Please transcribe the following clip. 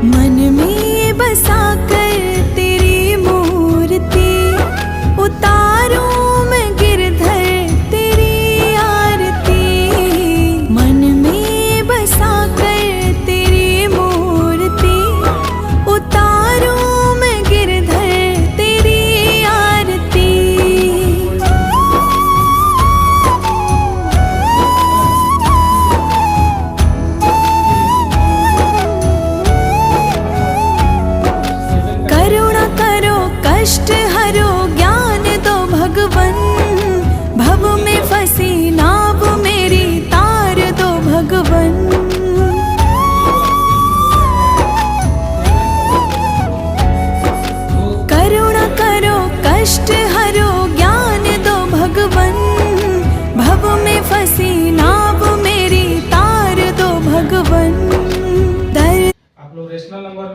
मन में बसा कर तेरी मूर्ति उतारूं मैं गिरधर तेरी आरती। मन में बसा कर तेरी मूर्ति उतारूं मैं गिरधर तेरी आरती। करुणा करो कष्ट हरो ज्ञान दो भगवन, भव में फंसी नाव मेरी तार दो भगवन। करुणा करो कष्ट हरो ज्ञान दो भगवन, भव में फंसी नाव मेरी तार दो भगवन। आप लोग रेशनल नंबर में